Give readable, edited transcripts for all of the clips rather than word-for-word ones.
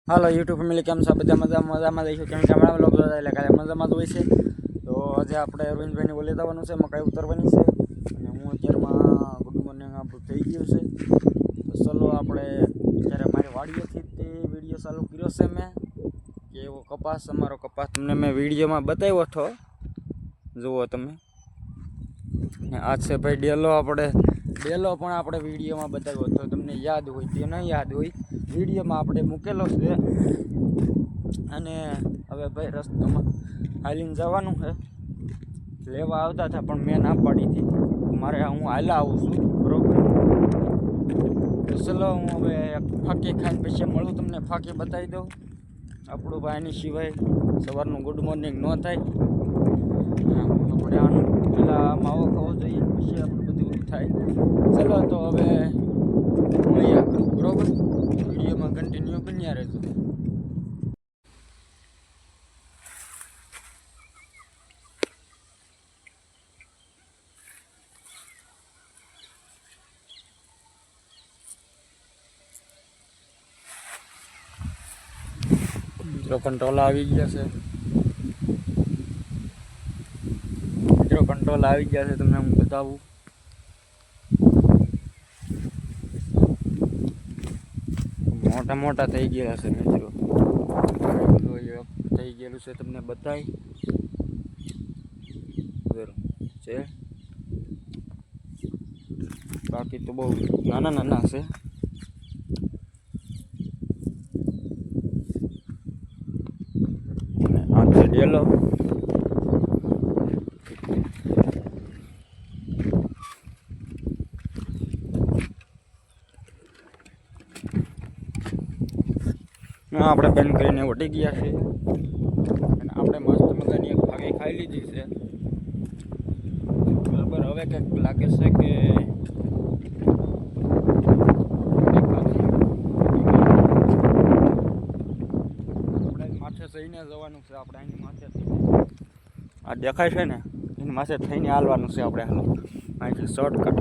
હાલો YouTube family, કેમ છો? બધા મજામાં રહીશું. કેમ કે હમણાં લોકો એટલે કાલે મજામાં જ હોય છે. તો આજે આપણે અરવિંદભાઈને બોલી જવાનું છે, મકાઈ ઉતરવાની છે. અને હું અત્યારમાં ગુડ મોર્નિંગ આપણું થઈ ગયું છે. તો ચલો આપણે જ્યારે મારી વાડીએથી તે વિડીયો ચાલુ કર્યો છે મેં, કે એવો કપાસ, અમારો કપાસ તમને મેં વિડીયોમાં બતાવ્યો હતો, જુઓ તમે. ને આ છે ભાઈ ડેલો. ડેલો પણ આપણે વિડીયોમાં બતાવ્યો હતો, તમને યાદ હોય તે નહીં યાદ હોય, વિડીયોમાં આપણે મૂકેલો છે. અને હવે ભાઈ રસ્તામાં હાલીને જવાનું છે. લેવા આવતા હતા પણ મેં ના પાડી હતી, મારે હું હાલા આવું છું, બરાબર. તો ચલો હું હવે ફાંકી ખાઈને પછી મળું તમને, ફાંકી બતાવી દઉં. આપણું ભાઈની સિવાય સવારનું ગુડ મોર્નિંગ ન થાય. આપણે આનું પહેલાં માવો ખાવો જોઈએ, પછી આપણું બધું થાય. ચલો તો હવે મળીએ કરું, બરાબર. વિડીયોમાં કન્ટિન્યુ બન્યા રહેજો. મિત્રો કંટ્રોલ આવી ગયા છે, તમને હું બતાવું. મોટા થઈ ગયા છે મિત્રો, થઈ ગયેલું છે, તમને બતાવી છે. બાકી તો બહુ નાના છે. આ છે ડેલો. આપણે બંધ કરીને વટી ગયા છે, અને આપણે મસ્ત મજાની એક ફાંકી ખાઈ લીધી છે, બરાબર. હવે કંઈક લાગે છે કે આપણે માથે થઈને જવાનું છે. આપણે એની માથે આ દેખાય છે ને, એની માથે થઈને હાલવાનું છે આપણે. અહીંથી શોર્ટકટ.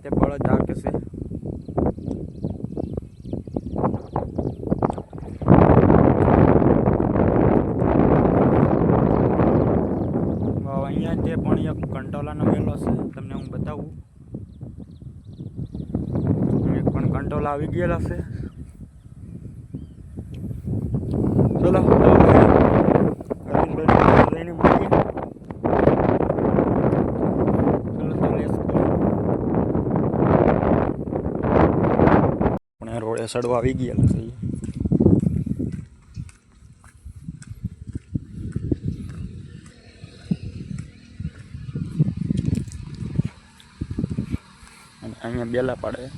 તે બળદ આવે છે. અહીંયા તે પણ એક કંટોલાનો મેલો છે, તમને હું બતાવું. એક પણ કંટોલા આવી ગયેલા છે. ચલો લઈને મળીએ. રોડે સડવા આવી ગયેલા છે. અને અહીંયા બેલા પાડે.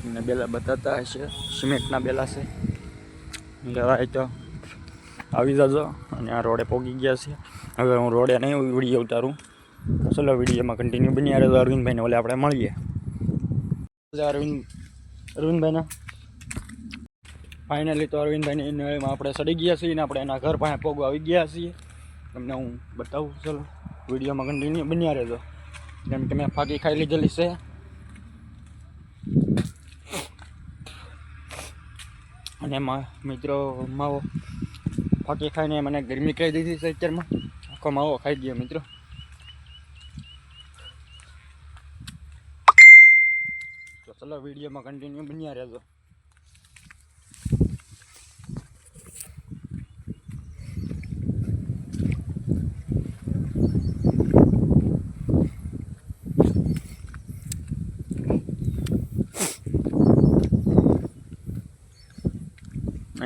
તમને બેલા બતાતા હશે, સિમેન્ટના બેલા છે. લેવાય તો આવી જજો. અને આ રોડે પહોંચી ગયા છે. હવે હું રોડે નહીં વિડીયો ઉતારું. ચલો વિડીયોમાં કન્ટિન્યુ બન્યા રહે. અરવિંદભાઈને ઓલે આપણે મળીએ. અરવિંદભાઈના ફાઇનલી તો અરવિંદભાઈને આપણે સડી ગયા છીએ ને આપણે એના ઘર પાસે પગવા આવી ગયા છીએ. તમને હું બતાવું. ચલો વિડીયોમાં કન્ટિન્યુ બન્યા રહેજો. જેમ કે મેં ફાંકી ખાઈ લીધેલી છે. અને એમાં મિત્રો માવો ફાંકી ખાઈને મને ગરમી કહી દીધી છે. અત્યારમાં આખો માવો ખાઈ ગયો મિત્રો. તો ચલો વિડીયોમાં કન્ટિન્યુ બન્યા રહેજો.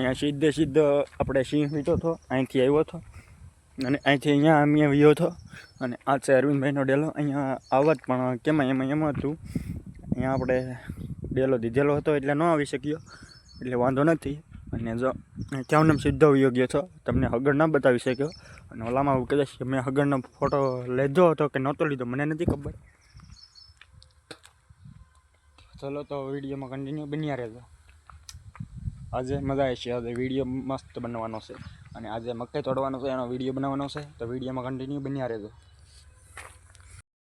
અહીંયા સીધે આપણે સિંહ વીટો હતો, અહીંથી આવ્યો હતો અને અહીંથી અહીંયા અમે વ્યો હતો. અને આ છે અરવિંદભાઈનો ડેલો. અહીંયા આવત પણ કેમાં એમ હતું, અહીંયા આપણે ડેલો દીધેલો હતો એટલે ન આવી શક્યો, એટલે વાંધો નથી. અને જો ત્યાં સીધો વ્યો ગયો છો, તમને હગડ ના બતાવી શક્યો. અને ઓલામાં કદાચ મેં હગડનો ફોટો લીધો હતો કે નહોતો લીધો મને નથી ખબર. ચલો તો વિડીયોમાં કન્ટિન્યુ બન્યા રહેજો. આજે મજા આવશે, આજે વિડીયો મસ્ત બનવાનો છે અને આજે મકાઈ તોડવાનો છે એનો વિડીયો બનાવવાનો છે, તો વિડીયોમાં કન્ટિન્યુ બન્યા રહેજો.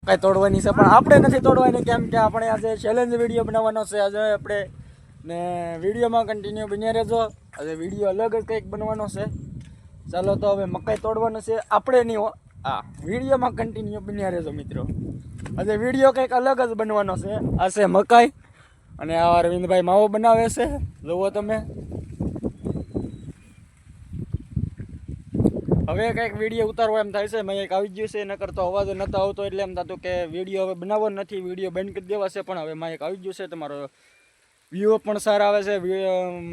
મકાઈ તોડવાની છે પણ આપણે નથી તોડવાની, કેમ કે આપણે આજે ચેલેન્જ વિડીયો બનાવવાનો છે આજે આપણે, ને વિડીયોમાં કન્ટિન્યુ બન્યા રહેજો. આજે વિડીયો અલગ જ કંઈક બનવાનો છે. ચાલો તો હવે મકાઈ તોડવાનો છે આપણે નહીં, આ વિડીયોમાં કન્ટિન્યુ બન્યા રહેજો મિત્રો. આજે વિડીયો કંઈક અલગ જ બનવાનો છે. આ છે મકાઈ અને આ અરવિંદભાઈ માવો બનાવે છે, જુઓ તમે. હવે કંઈક વિડીયો ઉતારવો એમ થાય છે, મેં એક આવી ગયું છે, ન કરતો અવાજ નહોતો આવતો એટલે એમ થતું કે વિડીયો હવે બનાવવો નથી, વિડીયો બંધ કરી દેવા છે. પણ હવે માં એક આવી ગયું છે, તમારો વ્યૂ પણ સારા આવે છે,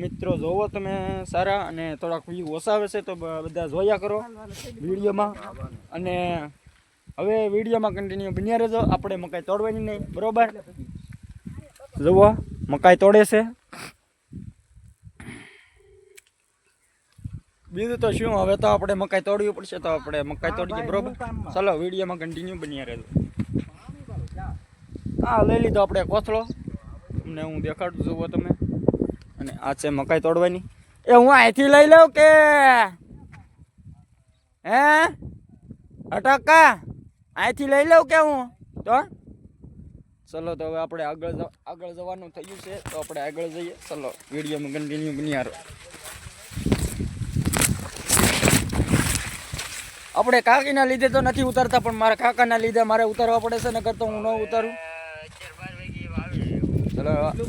મિત્રો જોવો તમે સારા, અને થોડાક વ્યૂ ઓછા આવે છે તો બધા જોયા કરો વિડીયોમાં. અને હવે વિડીયોમાં કન્ટિન્યુ બન્યા રહેજો. આપણે મકાઈ તોડવાની નહીં, બરોબર? જુઓ મકાઈ તોડે છે. બીજું તો શું, હવે તો આપણે મકાઈ તોડવી પડશે, તો આપણે મકાઈ તોડીએ, બરોબર? ચાલો વિડીયોમાં કન્ટિન્યુ બન્યા રહેજો. હા, લઈ લીધો આપણે કોથળો, તમને હું દેખાડું, જુઓ તમે. અને આ છે મકાઈ તોડવાની. એ હું અહીંથી લઈ લઉં કે હે અટકા, અહીંથી લઈ લઉં કે હું તો? ચલો તો હવે આપણે આગળ જવાનું થયું છે, તો આપણે આગળ જઈએ. ચલો વિડીયોમાં કન્ટિન્યુ બન્યા રહો. આપણે કાકીના લીધે તો નથી ઉતારતા, પણ મારા કાકાના લીધે મારે ઉતારવા પડે છે, નકર તો હું ન ઉતારું. ચલો એટલું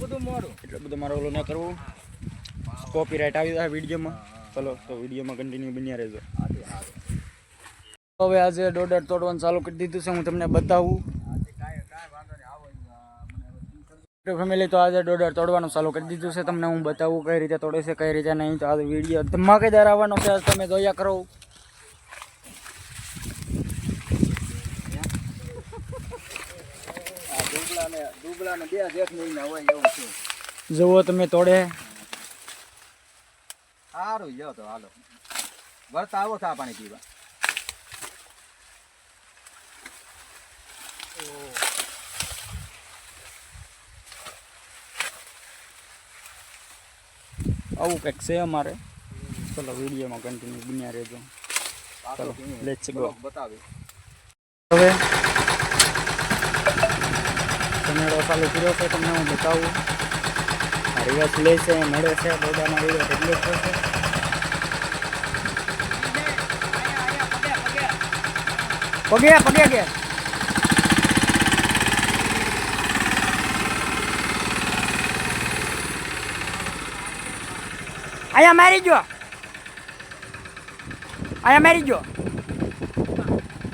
બધું મારે ઓલું ન કરવું, કોપીરાઇટ આવી જાય વિડીયોમાં. ચલો તો વિડીયોમાં કન્ટિન્યુ બન્યા રહેજો. હવે આજે ડોડર તોડવાનું ચાલુ કરી દીધું છે, હું તમને બતાવું. ફેમિલી તો આજે ડોડર તોડવાનું ચાલુ કરી દીધું છે, તમને હું બતાવું કઈ રીતે તોડે છે કઈ રીતે નહીં. તો આજે વિડીયો ધમાકેદાર આવવાનો છે, તમે જોયા કરો. જુઓ તમે તોડે સારું જો તો હાલો વરતા આવો થા પાણી પીવા. આવું કંઈક છે અમારે. ચલો વિડીયોમાં કન્ટિન્યુ બન્યા રહેજો. ચલો લેટ્સ ગો. બતાવે હવે કનેડો ચાલુ કર્યો છે, તમને હું બતાવું. રિવર્સ લે છે, નડે છે, દોડામાં રિવર્સ એટલે છે. પગે કે અહીંયા મારી જો, અહીંયા મારી જો.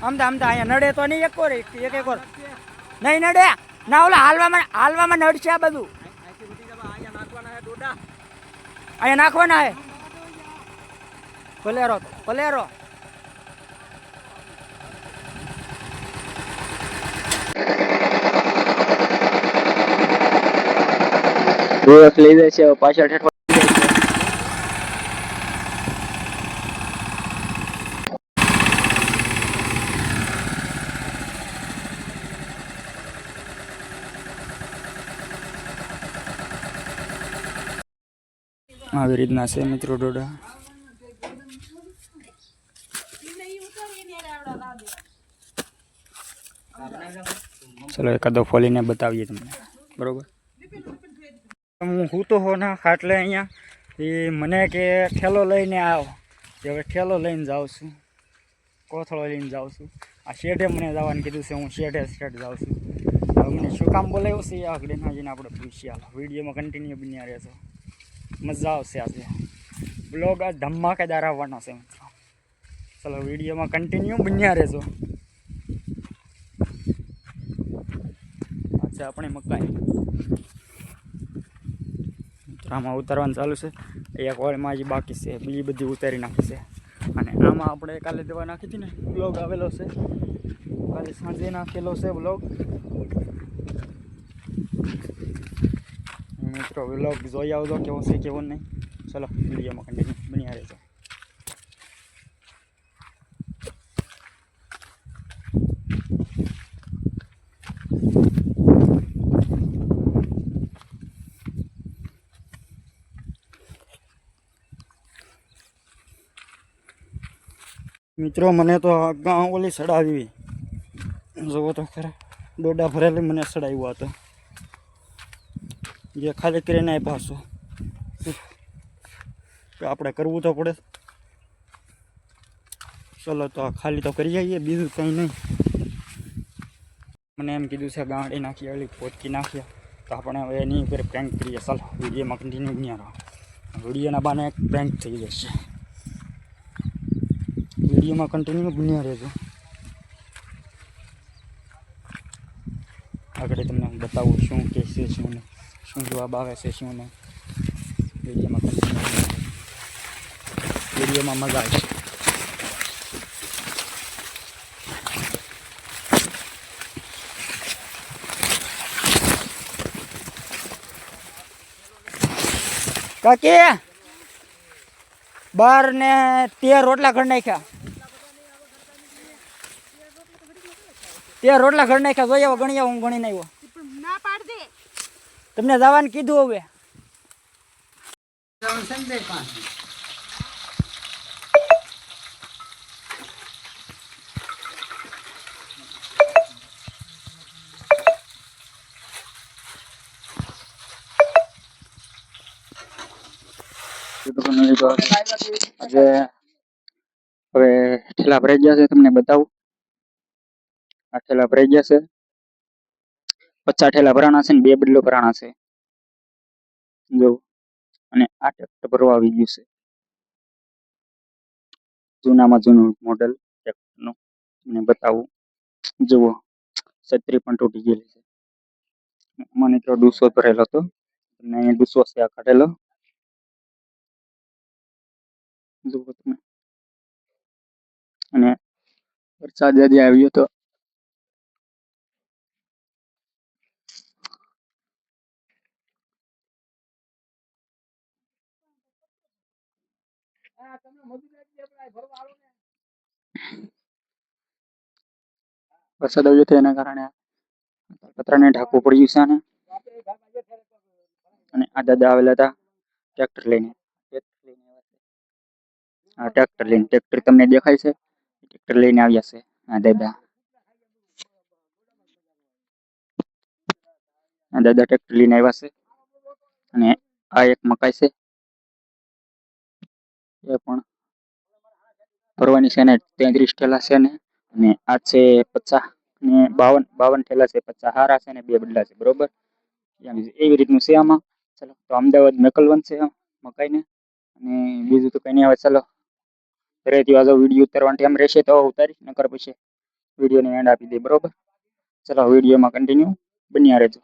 આમતા અહીંયા નડે તો નહીં, એક વાર નહીં નડે ના, ઓલા હાલવામાં નડશે આ બધું. અહીંયા નાખવાના હે. પલેરો લઈ જાય છે પાછળ. આવી રીતના છે મિત્રો ડોડા. ચલો એકાદો ફોલીને બતાવીએ તમને, બરોબર? હું તો હો ના ખાટલે અહીંયા એ મને કે ઠેલો લઈને આવો, હવે ઠેલો લઈને જાઉં છું, કોથળો લઈને જાઉં છું. આ શેઢે મને જવાનું કીધું છે, હું શેઢે જાઉં છું. હવે મને શું કામ બોલાવ્યું છે આગળ ના જઈને આપણે પૂછીએ. હાલો વિડીયોમાં કન્ટિન્યુ બન્યા રહેશો, મજા આવશે. આજે બ્લોગ આ ધમાકેદાર આવવાનો છે મિત્રો. ચલો વિડીયોમાં કન્ટિન્યુ બન્યા રહેજો. અચ્છા આપણે મકાઈ આમાં ઉતારવાનું ચાલુ છે. એક વાળમાં હજી બાકી છે, બીજી બધી ઉતારી નાખી છે. અને આમાં આપણે કાલે દવા નાખી હતી ને, બ્લોગ આવેલો છે, કાલે સાંજે નાખેલો છે બ્લોગ. મિત્રો વ્લોગ જોઈ આવજો કેવો છે કેવો નહીં. ચલો વિડીયોમાં કન્ટિન્યુ બન્યા રહેજો. મિત્રો મને તો ગાં ઓલી સડાવી જોવો તો ખરા, ડોડા ભરેલી મને સડાવ્યો હતો, જે ખાલી કરીને આપ્યા છો. આપણે કરવું તો પડે. ચલો તો ખાલી તો કરી આવીએ, બીજું કંઈ નહીં. મને એમ કીધું છે ગાંડી નાખીએ, ઓલી પોચકી નાખીએ, તો આપણે હવે એની ઉપર પ્રેન્ક કરીએ. ચાલો વિડીયોમાં કન્ટિન્યુ બન્યા રહો. વિડીયોના બાને એક પ્રેન્ક થઈ જશે. વિડીયોમાં કન્ટિન્યુ બન્યા રહેજો. આગળ તમને બતાવું શું કે છે, શું નહીં, શું જવાબ આવે છે, શું નહીં. વિડીયોમાં કન્ટિન્યુ, વિડીયોમાં મજા આવશે. કાકી 12 ને 13 રોટલા ઘર નાખ્યા. 13 રોટલા ઘર નાખ્યા. જોઈ આવો, ગણી આવો, હું ગણીને આવ્યો. ના પાડ દે. તમને જવાનું કીધું હવે. આજે હવે ઠેલા ભરાઈ ગયા છે, તમને બતાવું. આ ઠેલા ભરાઈ ગયા છે, 50 ઠેલા ભરાણા છે ને 2 બદલો ભરાણા છે. જો, અને આ ટ્રેક્ટર ભરવા આવી ગયું છે, જૂનામાં જૂનું મોડેલ ટ્રેક્ટરનું. તમને બતાવું. જુઓ, છત્રી પણ તૂટી ગયેલી છે. મને તો ડૂસો ભરેલો હતો, તમને અહીંયા ડૂસો છે આ કાઢેલો. જુઓ તમે. અને વરસાદ આજે આવ્યો તો વરસાદ આવ્યો તો એના કારણે પતરાને ઢાંકવું પડ્યું છે. અને આ દાદા આવેલા હતા ટ્રેક્ટર લઈને. આ ટ્રેક્ટર લઈને, ટ્રેક્ટર તમને દેખાય છે, ટ્રેક્ટર લઈને આવ્યા છે આ દાદા. આ દાદા ટ્રેક્ટર લઈને આવ્યા છે. અને આ એક મકાઈ છે, એ પણ ભરવાની છે ને 33 ઠેલા છે ને. અને આ છે 50 ને 52 ઠેલા છે. 50 હારા છે ને 2 બદલા છે, બરોબર. એવી રીતનું છે આમાં. ચાલો તો અમદાવાદ મેકલવન છે મકાઈને. અને બીજું તો કઈ નહીં. આવે ચાલો ઘરેથી આજો, વિડીયો ઉતારવાનો ટાઈમ રહેશે તો ઉતારી, નકર પછી વિડીયોને એન્ડ આપી દે, બરોબર. ચાલો વિડીયોમાં કન્ટિન્યુ બન્યા રહેજો.